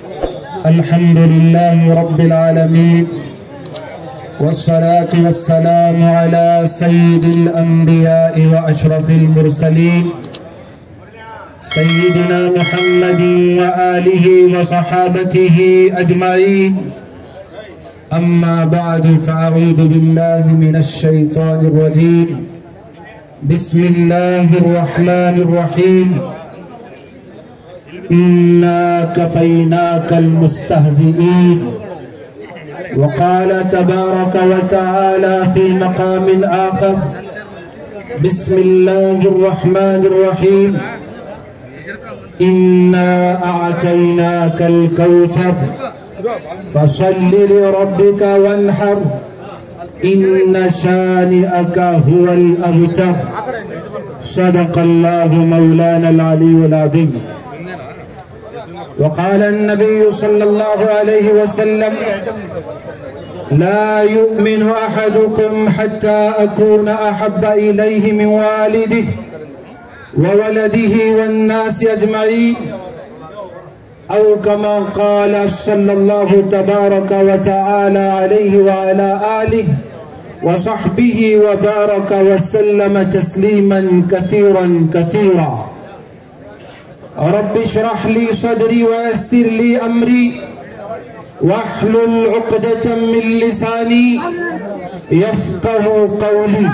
الحمد لله رب العالمين، والصلاة والسلام على سيد الأنبياء وأشرف المرسلين سيدنا محمد وآله وصحابته أجمعين. أما بعد، فأعوذ بالله من الشيطان الرجيم. بسم الله الرحمن الرحيم. إنا كفيناك المستهزئين. وقال تبارك وتعالى في مقام آخر: بسم الله الرحمن الرحيم. إنا أعطيناك الكوثر فصل لربك وانحر إن شانئك هو الأبتر. صدق الله مولانا العلي العظيم. وقال النبي صلى الله عليه وسلم: لا يؤمن أحدكم حتى أكون أحب إليه من والده وولده والناس أجمعين، أو كما قال صلى الله تبارك وتعالى عليه وعلى آله وصحبه وبارك وسلم تسليما كثيرا كثيرا. رب اشرح لي صدري ويسر لي أمري واحلل عقدة من لساني يفقه قولي.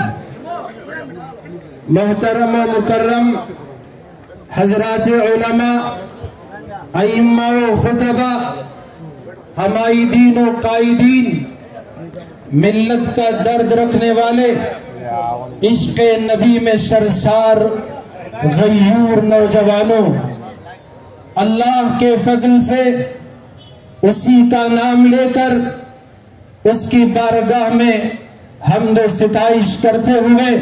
محترم و مکرم حضرات علماء، ائمہ و خطبہ، عمائدین و قائدین، ملت کا درد رکھنے والے، عشق نبی میں سرشار غیور نوجوانوں، اللہ کے فضل سے اسی کا نام لے کر اس کی بارگاہ میں حمد و ستائش کرتے ہوئے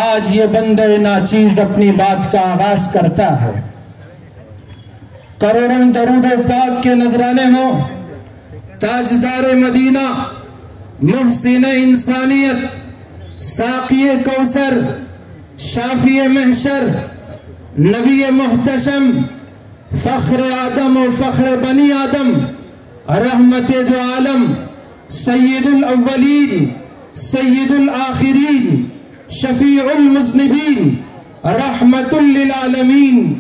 آج یہ بندہ ناچیز اپنی بات کا آغاز کرتا ہے۔ کروڑوں درود پاک کے نذرانے ہوں تاجدار مدینہ، محسن انسانیت، ساقی کوثر، شافی محشر، نبی محتشم، فخر آدم و فخر بنی آدم، رحمت دو عالم، سید الاولین، سید الآخرین، شفیع المذنبین، رحمت للعالمین،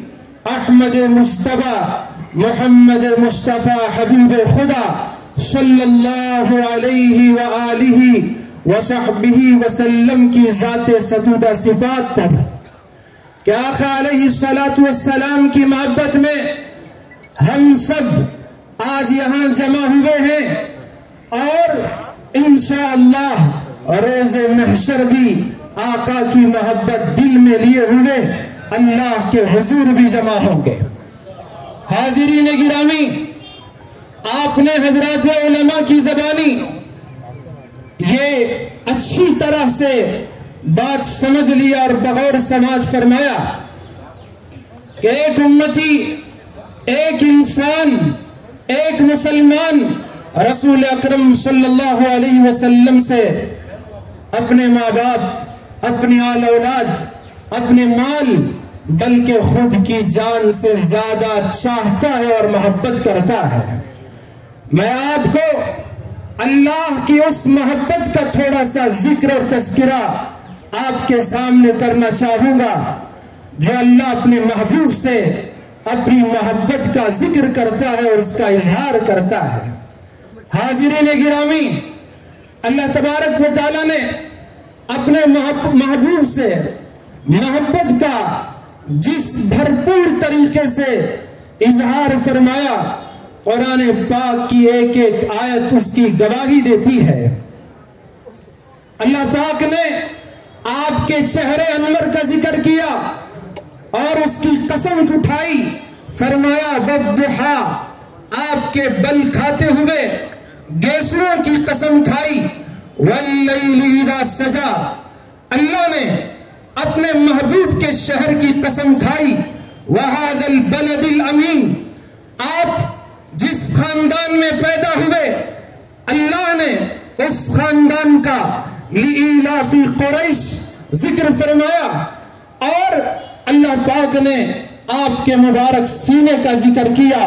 احمد مصطفیٰ محمد مصطفیٰ حبیب خدا صلی اللہ علیہ وآلہ وصحبہ وسلم کی ذات ستودہ صفات پر کہ آقا علیہ السلام کی محبت میں ہم سب آج یہاں جمع ہوئے ہیں، اور انشاءاللہ روز محشر بھی آقا کی محبت دل میں لیے ہوئے اللہ کے حضور بھی جمع ہوں گے۔ حاضرین گرامی، آپ نے حضرات علماء کی زبانی یہ اچھی طرح سے بات سمجھ لیا اور بغور سماج فرمایا کہ ایک امتی، ایک انسان، ایک مسلمان رسول اکرم صلی اللہ علیہ وسلم سے اپنے ماں باپ، اپنی آل اولاد، اپنے مال، بلکہ خود کی جان سے زیادہ چاہتا ہے اور محبت کرتا ہے۔ میں آپ کو اللہ کی اس محبت کا تھوڑا سا ذکر اور تذکرہ آپ کے سامنے کرنا چاہوں گا جو اللہ اپنے محبوب سے اپنی محبت کا ذکر کرتا ہے اور اس کا اظہار کرتا ہے۔ حاضرین گرامی، اللہ تبارک و تعالیٰ نے اپنے محبوب سے محبت کا جس بھرپور طریقے سے اظہار فرمایا، قرآن پاک کی ایک ایک آیت اس کی گواہی دیتی ہے۔ اللہ پاک نے آپ کے چہرے انور کا ذکر کیا اور اس کی قسم اٹھائی، فرمایا والضحیٰ، آپ کے بل کھاتے ہوئے گیسروں کی قسم کھائی، واللیل اذا سجا، اللہ نے اپنے محبوب کے شہر کی قسم کھائی، وَهَذَا الْبَلَدِ الْأَمِينَ، آپ جس خاندان میں پیدا ہوئے اللہ نے اس خاندان کا لِإِيلَافِ قریش ذکر فرمایا، اور اللہ پاک نے آپ کے مبارک سینے کا ذکر کیا،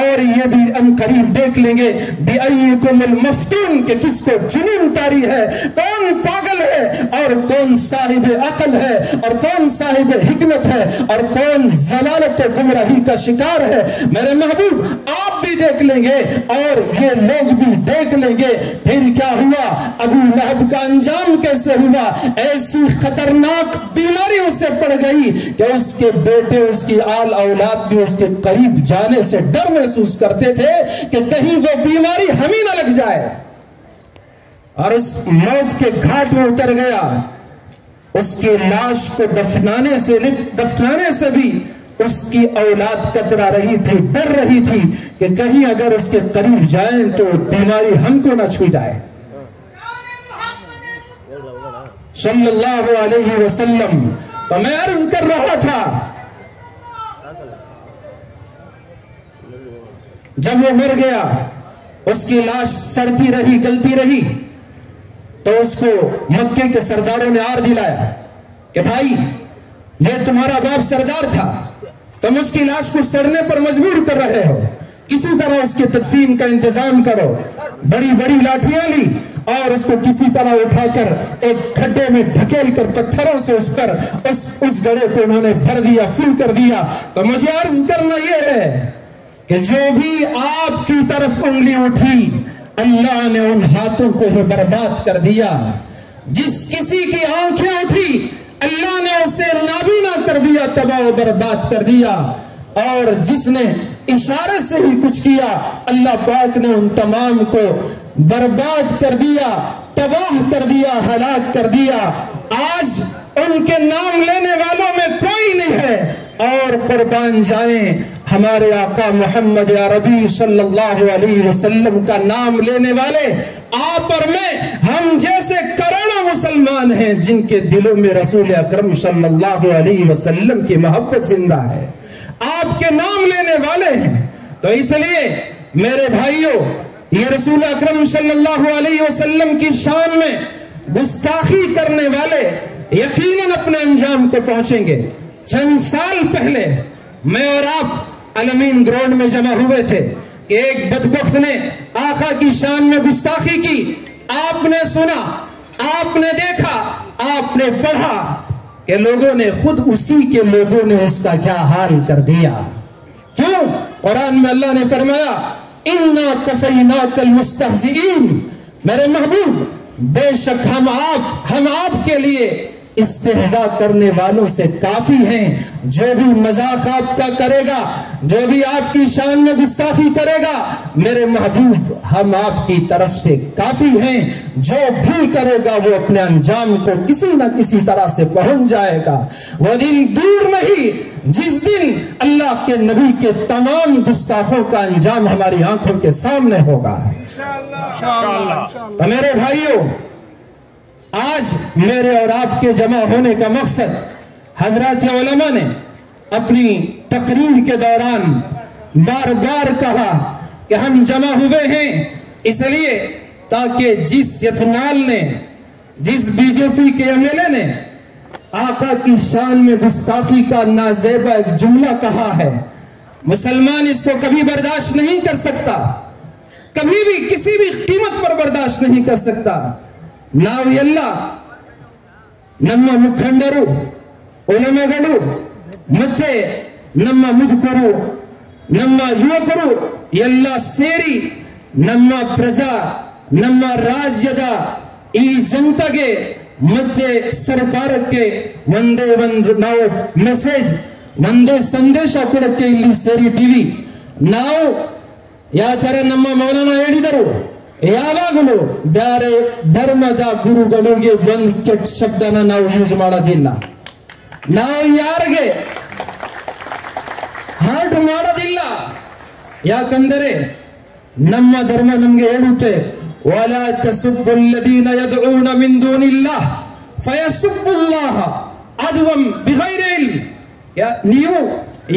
اور یہ بھی انقریب دیکھ لیں گے بِأَيِّكُمُ الْمَفْتُونَ کہ کس کو جنون طاری ہے، کون پاگل ہے اور کون صاحب عقل ہے اور کون صاحب حکمت ہے اور کون ضلالت و گمراہی کا شکار ہے۔ میرے محبوب آپ بھی دیکھ لیں گے اور یہ لوگ بھی دیکھ لیں گے۔ پھر کیا ہوا؟ ابو لہب کا انجام کیسے ہوا؟ ایسی خطرناک بیماری اسے پڑ گئی کہ اس کے بیٹے، اس کی آل اولاد بھی اس کے قریب جانے سے ڈر محسوس کرتے تھے کہ کہیں وہ بیماری ہم ہی نہ لگ جائے، اور اس موت کے گھاٹ میں اتر گیا۔ اس کی لاش کو دفنانے سے بھی اس کی اولاد کترا رہی تھی، ڈر رہی تھی کہ کہیں اگر اس کے قریب جائیں تو بیماری ہم کو نہ چھو جائے۔ صلی اللہ علیہ وسلم۔ تو میں عرض کر رہا تھا، جب وہ مر گیا، اس کی لاش سڑتی رہی، گلتی رہی، تو اس کو مکے کے سرداروں نے آر دلایا کہ بھائی یہ تمہارا باپ سردار تھا، تم اس کی لاش کو سڑنے پر مجبور کر رہے ہو، کسی طرح اس کی تدفین کا انتظام کرو۔ بڑی بڑی لاٹھیاں لی اور اس کو کسی طرح اٹھا کر ایک کھڈے میں ڈھکیل کر پتھروں سے اس گڑھے کو انہوں نے بھر دیا، فل کر دیا۔ تو مجھے عرض کرنا یہ ہے کہ جو بھی آپ کی طرف انگلی اٹھی، اللہ نے ان ہاتھوں کو ہی برباد کر دیا۔ جس کسی کی آنکھیں اٹھی، اللہ نے اسے نابینا کر دیا، تباہ و برباد کر دیا۔ اور جس نے اشارے سے ہی کچھ کیا، اللہ پاک نے ان تمام کو برباد کر دیا، تباہ کر دیا، ہلاک کر دیا۔ آج ان کے نام لینے والوں میں کوئی نہیں ہے، اور قربان جائیں ہمارے آقا محمد عربی صلی اللہ علیہ وسلم کا نام لینے والے آپ اور میں، ہم جیسے کروڑوں مسلمان ہیں جن کے دلوں میں رسول اکرم صلی اللہ علیہ وسلم کی محبت زندہ ہے، آپ کے نام لینے والے ہیں۔ تو اس لیے میرے بھائیوں، یہ رسول اکرم صلی اللہ علیہ وسلم کی شان میں گستاخی کرنے والے یقیناً اپنے انجام کو پہنچیں گے۔ چند سال پہلے میں اور آپ علمین گراؤنڈ میں جمع ہوئے تھے کہ ایک بدبخت نے آقا کی شان میں گستاخی کی۔ آپ نے سنا، آپ نے دیکھا، آپ نے پڑھا کہ لوگوں نے، خود اسی کے لوگوں نے اس کا کیا حال کر دیا۔ کیوں؟ قرآن میں اللہ نے فرمایا اِنَّا كَفَيْنَاكَ الْمُسْتَهْزِئِينَ، میرے محبوب بے شک ہم آپ کے لیے استہزاء کرنے والوں سے کافی ہیں۔ جو بھی مذاق آپ کا کرے گا، جو بھی آپ کی شان میں گستاخی کرے گا، میرے محبوب ہم آپ کی طرف سے کافی ہیں۔ جو بھی کرے گا وہ اپنے انجام کو کسی نہ کسی طرح سے پہنچ جائے گا۔ وہ دن دور نہیں جس دن اللہ کے نبی کے تمام گستاخوں کا انجام ہماری آنکھوں کے سامنے ہوگا۔ تو میرے بھائیوں، آج میرے اور آپ کے جمع ہونے کا مقصد، حضرات علماء نے اپنی تقریر کے دوران بار بار کہا کہ ہم جمع ہوئے ہیں اس لیے تاکہ جس یتنال نے، جس بی جے پی کے ایم ایل اے نے آقا کی شان میں گستاخی کا نازیبا ایک جملہ کہا ہے، مسلمان اس کو کبھی برداشت نہیں کر سکتا، کبھی بھی کسی بھی قیمت پر برداشت نہیں کر سکتا۔ ನಾವು ಎಲ್ಲ ನಮ್ಮ ಮುಖಂಡರು, ಉಲಮೆಗಳು ಮತ್ತೆ ನಮ್ಮ ಮುದುಕರು, ನಮ್ಮ ಯುವಕರು ಎಲ್ಲ ಸೇರಿ ನಮ್ಮ ನಮ್ಮ ರಾಜ್ಯದ ಈ ಜನತೆಗೆ ಮತ್ತೆ ಸರ್ಕಾರಕ್ಕೆ ನಾವು ಮೆಸೇಜ್, ಒಂದೇ ಸಂದೇಶ ಕೊಡಕ್ಕೆ ಇಲ್ಲಿ ಸೇರಿದ್ದೀವಿ। ನಾವು ಯಾವ ತರ ನಮ್ಮ ಮೌಲಾನಾ ಹೇಳಿದರು, ಯಾವಾಗಲೂ ಬೇರೆ ಧರ್ಮದ ಗುರುಗಳಿಗೆ ಒಂದು ಕೆಟ್ಟ ಶಬ್ದನ ನಾವು ಯೂಸ್ ಮಾಡೋದಿಲ್ಲ, ನಾವು ಯಾರಿಗೆ ಹರ್ಟ್ ಮಾಡೋದಿಲ್ಲ। ಯಾಕಂದರೆ ನಮ್ಮ ಧರ್ಮ ನಮಗೆ ಹೇಳುತ್ತೆ, ವಲಾ ತಸುಬ್ಬು ಅಲ್ಲದೀನ ಯದ್ಊನ ಮಿನ್ ದೂನಿಲ್ಲಾಹ್ ಫಯಸುಬ್ಬುಲ್ಲಾಹ ಅದ್ವಂ ಬಿಗೈರಿ ಇಲ್ಮ್। ನೀವು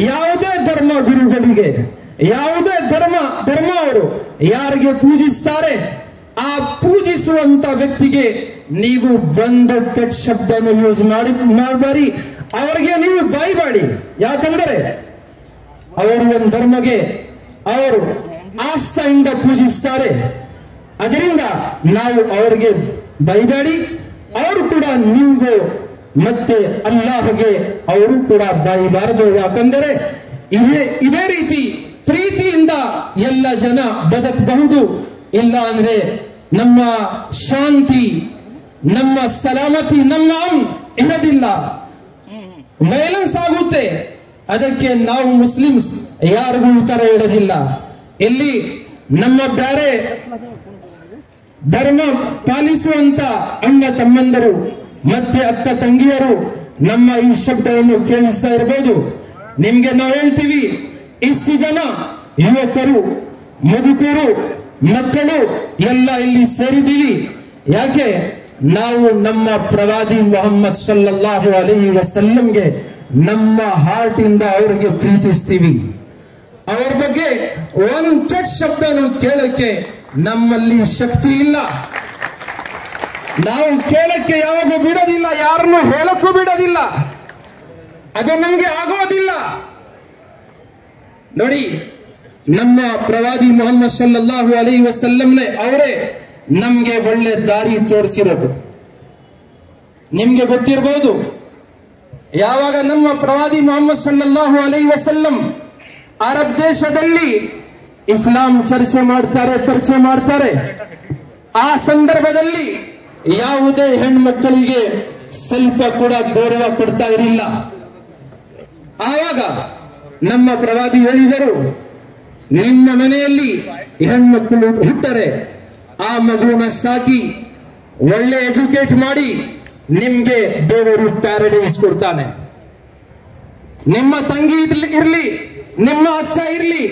ಯಾವುದೇ ಧರ್ಮ ಗುರುಗಳಿಗೆ, ಯಾವುದೇ ಧರ್ಮ ಅವರು ಯಾರಿಗೆ ಪೂಜಿಸ್ತಾರೆ ಆ ಪೂಜಿಸುವಂತ ವ್ಯಕ್ತಿಗೆ ನೀವು ಒಂದು ಕೆಟ್ಟ ಶಬ್ದವನ್ನು ಯೂಸ್ ಮಾಡಬೇಡಿ, ಅವರಿಗೆ ನೀವು ಬೈಬೇಡಿ। ಯಾಕಂದರೆ ಅವರು ಒಂದು ಧರ್ಮಗೆ ಅವರು ಆಸ್ಥೆಯಿಂದ ಪೂಜಿಸ್ತಾರೆ. ಅದರಿಂದ ನಾವು ಅವರಿಗೆ ಬೈಬೇಡಿ, ಅವರು ಕೂಡ ನಿಮ್ಗೆ ಮತ್ತೆ ಅಲ್ಲಾಹಗೆ ಅವರು ಕೂಡ ಬೈಬಾರದು. ಯಾಕಂದರೆ ಇದೇ ರೀತಿ ಪ್ರೀತಿಯಿಂದ ಎಲ್ಲ ಜನ ಬದುಕಬಹುದು. ಇಲ್ಲ ಅಂದ್ರೆ ನಮ್ಮ ಶಾಂತಿ, ನಮ್ಮ ಸಲಾಮತಿ, ನಮ್ಮ ಇರೋದಿಲ್ಲ, ವೈಲೆನ್ಸ್ ಆಗುತ್ತೆ. ಅದಕ್ಕೆ ನಾವು ಮುಸ್ಲಿಮ್ಸ್ ಯಾರಿಗೂ ಉತ್ತರ ಹೇಳೋದಿಲ್ಲ. ಇಲ್ಲಿ ನಮ್ಮ ಬೇರೆ ಧರ್ಮ ಪಾಲಿಸುವಂತ ಅಣ್ಣ ತಮ್ಮಂದರು ಮತ್ತೆ ಅಕ್ಕ ತಂಗಿಯರು ನಮ್ಮ ಈ ಶಬ್ದವನ್ನು ಕೇಳಿಸ್ತಾ ಇರಬಹುದು. ನಿಮ್ಗೆ ನಾವು ಹೇಳ್ತೀವಿ, ಇಷ್ಟು ಜನ ಯುವಕರು, ಮುದುಕರು, ಮಕ್ಕಳು ಎಲ್ಲ ಇಲ್ಲಿ ಸೇರಿದ್ದೀವಿ. ಯಾಕೆ? ನಾವು ನಮ್ಮ ಪ್ರವಾದಿ ಮೊಹಮ್ಮದ್ ಸಲ್ಲಲ್ಲಾಹು ಅಲೈಹಿ ವಸಲ್ಲಂಗೆ ನಮ್ಮ ಹಾರ್ಟ್ ಇಂದ ಅವ್ರಿಗೆ ಪ್ರೀತಿಸ್ತೀವಿ. ಅವ್ರ ಬಗ್ಗೆ ಒಂದು ಕೆಟ್ಟ ಶಬ್ದನು ಕೇಳಕ್ಕೆ ನಮ್ಮಲ್ಲಿ ಶಕ್ತಿ ಇಲ್ಲ. ನಾವು ಕೇಳಕ್ಕೆ ಯಾವಾಗೂ ಬಿಡೋದಿಲ್ಲ, ಯಾರನ್ನು ಹೇಳಕ್ಕೂ ಬಿಡೋದಿಲ್ಲ. ಅದು ನಮ್ಗೆ ಆಗೋದಿಲ್ಲ. ನೋಡಿ, ನಮ್ಮ ಪ್ರವಾದಿ ಮೊಹಮ್ಮದ್ ಸಲ್ಲಲ್ಲಾಹು ಅಲೈಹಿ ವಸಲ್ಲಂನೇ ಅವರೇ ನಮ್ಗೆ ಒಳ್ಳೆ ದಾರಿ ತೋರಿಸಿರೋದು. ನಿಮ್ಗೆ ಗೊತ್ತಿರಬಹುದು, ಯಾವಾಗ ನಮ್ಮ ಪ್ರವಾದಿ ಮೊಹಮ್ಮದ್ ಸಲ್ಲಲ್ಲಾಹು ಅಲೈಹಿ ವಸಲ್ಲಂ ಅರಬ್ ದೇಶದಲ್ಲಿ ಇಸ್ಲಾಂ ಚರ್ಚೆ ಮಾಡ್ತಾರೆ, ಪರಿಚಯ ಮಾಡ್ತಾರೆ. ಆ ಸಂದರ್ಭದಲ್ಲಿ ಯಾವುದೇ ಹೆಣ್ಮಕ್ಕಳಿಗೆ ಸ್ವಲ್ಪ ಕೂಡ ಗೌರವ ಕೊಡ್ತಾ ಇರಲಿಲ್ಲ. ಆವಾಗ ನಮ್ಮ ಪ್ರವಾದಿ ಹೇಳಿದರು, ನಿಮ್ಮ ಮನೆಯಲ್ಲಿ ಹೆಣ್ಮಕ್ಕಳು ಹುಟ್ಟರೆ ಆ ಮಗುವನ್ನ ಸಾಕಿ ಒಳ್ಳೆ ಎಜುಕೇಟ್ ಮಾಡಿ ನಿಮ್ಗೆ ದೇವರು ಪ್ಯಾರಡೈಸ್ ಕೊಡ್ತಾನೆ. ನಿಮ್ಮ ತಂಗಿ ಇರ್ಲಿ, ನಿಮ್ಮ ಅಕ್ಕ ಇರ್ಲಿ,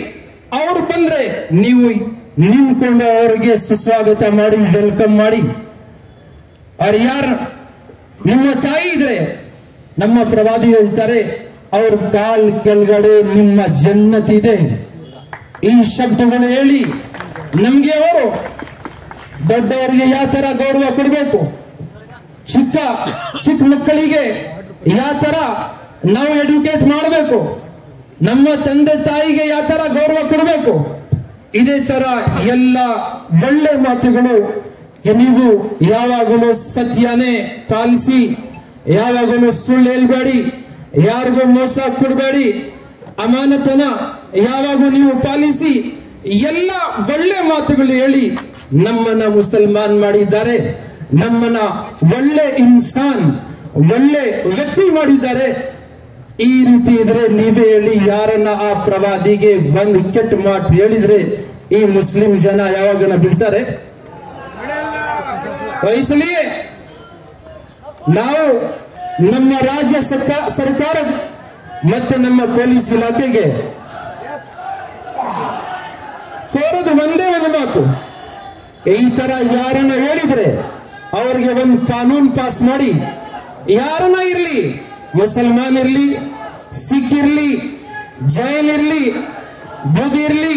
ಅವರು ಬಂದ್ರೆ ನೀವು ನಿಂತ್ಕೊಂಡು ಅವರಿಗೆ ಸುಸ್ವಾಗತ ಮಾಡಿ, ವೆಲ್ಕಮ್ ಮಾಡಿ. ಅವ್ರು ಯಾರು ನಿಮ್ಮ ತಾಯಿ ಇದ್ರೆ ನಮ್ಮ ಪ್ರವಾದಿ ಹೇಳ್ತಾರೆ, ಅವ್ರ ಕಾಲ್ ಕೆಳಗಡೆ ನಿಮ್ಮ ಜನ್ನತ್ ಇದೆ. ಈ ಶಬ್ದಗಳು ಹೇಳಿ ನಮ್ಗೆ ಅವರು ದೊಡ್ಡವರಿಗೆ ಯಾವ ತರ ಗೌರವ ಕೊಡಬೇಕು, ಚಿಕ್ಕ ಮಕ್ಕಳಿಗೆ ಯಾವ ತರ ನಾವು ಎಡ್ಯುಕೇಟ್ ಮಾಡಬೇಕು, ನಮ್ಮ ತಂದೆ ತಾಯಿಗೆ ಯಾವ ತರ ಗೌರವ ಕೊಡಬೇಕು, ಇದೇ ತರ ಎಲ್ಲ ಒಳ್ಳೆ ಮಾತುಗಳು ನೀವು ಯಾವಾಗಲೂ ಸತ್ಯನೇ ಪಾಲಿಸಿ, ಯಾವಾಗಲೂ ಸುಳ್ಳು ಹೇಳ್ಬೇಡಿ, ಯಾರಿಗೂ ಮೋಸ ಕೊಡಬೇಡಿ, ಅಮಾನತನ ಯಾವಾಗೂ ನೀವು ಪಾಲಿಸಿ, ಎಲ್ಲ ಒಳ್ಳೆ ಮಾತುಗಳು ಹೇಳಿ ನಮ್ಮನ್ನ ಮುಸಲ್ಮಾನ್ ಮಾಡಿದ್ದಾರೆ, ನಮ್ಮನ್ನ ಒಳ್ಳೆ ಇನ್ಸಾನ್, ಒಳ್ಳೆ ವ್ಯಕ್ತಿ ಮಾಡಿದ್ದಾರೆ. ಈ ರೀತಿ ಇದ್ರೆ ನೀವೇ ಹೇಳಿ, ಯಾರನ್ನ ಆ ಪ್ರವಾದಿಗೆ ಒಂದು ಕೆಟ್ಟ ಮಾತು ಹೇಳಿದ್ರೆ ಈ ಮುಸ್ಲಿಂ ಜನ ಯಾವಾಗನ ಬಿಡ್ತಾರೆ? ವಹಿಸಲಿಯೇ ನಾವು ನಮ್ಮ ರಾಜ್ಯ ಸರ್ಕಾರ ಮತ್ತೆ ನಮ್ಮ ಪೊಲೀಸ್ ಇಲಾಖೆಗೆ ಕೋರೋದು ಒಂದೇ ಒಂದು ಮಾತು, ಈ ತರ ಯಾರನ್ನ ಹೇಳಿದ್ರೆ ಅವರಿಗೆ ಒಂದು ಕಾನೂನು ಪಾಸ್ ಮಾಡಿ, ಯಾರನ್ನ ಇರ್ಲಿ, ಮುಸಲ್ಮಾನ್ ಇರ್ಲಿ, ಸಿಖ್ ಇರ್ಲಿ, ಜೈನ್ ಇರ್ಲಿ, ಬುದ್ಧ ಇರ್ಲಿ,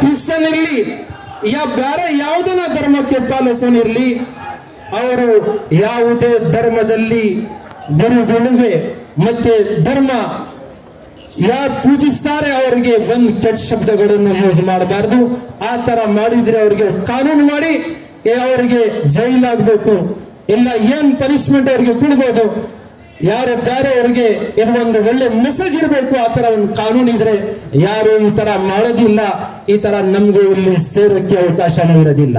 ಕ್ರಿಶ್ಚಿಯನ್ ಇರ್ಲಿ, ಯಾ ಬೇರೆ ಯಾವುದನ್ನ ಧರ್ಮಕ್ಕೆ ಪಾಲಿಸೋನಿರ್ಲಿ, ಅವರು ಯಾವುದೇ ಧರ್ಮದಲ್ಲಿ ಗುರುಗಳಿಗೆ ಮತ್ತೆ ಧರ್ಮ ಯಾರು ಪೂಜಿಸ್ತಾರೆ ಅವರಿಗೆ ಒಂದು ಕೆಟ್ಟ ಶಬ್ದಗಳನ್ನು ಯೂಸ್ ಮಾಡಬಾರ್ದು. ಆ ತರ ಮಾಡಿದ್ರೆ ಅವರಿಗೆ ಕಾನೂನು ಮಾಡಿ ಅವರಿಗೆ ಜೈಲಾಗಬೇಕು, ಇಲ್ಲ ಏನ್ ಪನಿಷ್ಮೆಂಟ್ ಅವರಿಗೆ ಕೊಡ್ಬೋದು, ಯಾರು ಬೇರೆ ಅವರಿಗೆ ಇದು ಒಂದು ಒಳ್ಳೆ ಮೆಸೇಜ್ ಇರಬೇಕು. ಆ ತರ ಒಂದು ಕಾನೂನು ಇದ್ರೆ ಯಾರು ಈ ತರ ಮಾಡೋದಿಲ್ಲ, ಈ ತರ ನಮ್ಗೂ ಇಲ್ಲಿ ಸೇರೋಕ್ಕೆ ಅವಕಾಶನೂ ಇರೋದಿಲ್ಲ.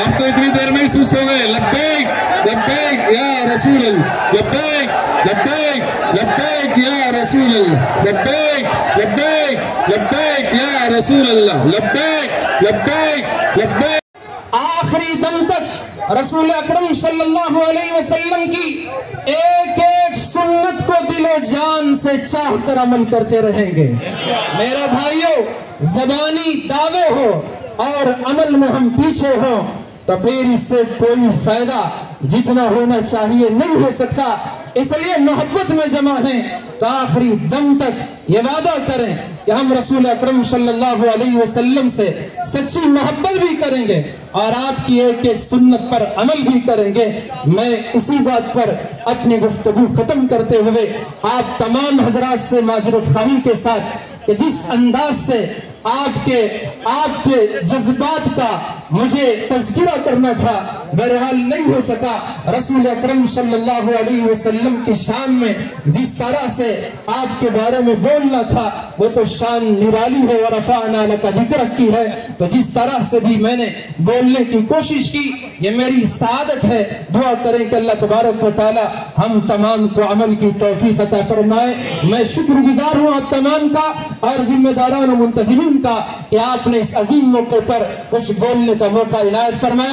آپ تو اتنی دیر میں ہی سست ہو گئے. لبیک لبیک یا رسول اللہ، لبیک لبیک لبیک یا رسول اللہ، لبیک لبیک لبیک یا رسول اللہ، لبیک لبیک لبیک. آخری دم تک رسول اکرم صلی اللہ علیہ وسلم کی ایک ایک سنت کو دل و جان سے چاہ کر عمل کرتے رہیں گے. میرے بھائیوں، زبانی دعوے ہو اور عمل میں ہم پیچھے ہوں تو پھر اس سے کوئی فائدہ جتنا ہونا چاہیے نہیں ہو سکتا. اس لیے محبت میں جمع ہیں تو آخری دم تک یہ وعدہ کریں کہ ہم رسول اکرم صلی اللہ علیہ وسلم سے سچی محبت بھی کریں گے اور آپ کی ایک ایک سنت پر عمل بھی کریں گے. میں اسی بات پر اپنی گفتگو ختم کرتے ہوئے آپ تمام حضرات سے معذرت خواہی کے ساتھ کہ جس انداز سے آپ کے جذبات کا مجھے تذکرہ کرنا تھا بہرحال نہیں ہو سکا. رسول اکرم صلی اللہ علیہ وسلم کی شان میں جس طرح سے آپ کے بارے میں بولنا تھا وہ تو شان نرالی ہے، ورفعنا لک ذکرک کی ہے. تو جس طرح سے بھی میں نے بولنے کی کوشش کی یہ میری سعادت ہے. دعا کریں کہ اللہ تبارک و تعالی ہم تمام کو عمل کی توفیق عطا فرمائے. میں شکر گزار ہوں آپ تمام کا اور ذمہ داران و منتظمین کا کہ آپ نے اس عظیم موقع پر کچھ بولنے کا موقع عنایت فرمایا.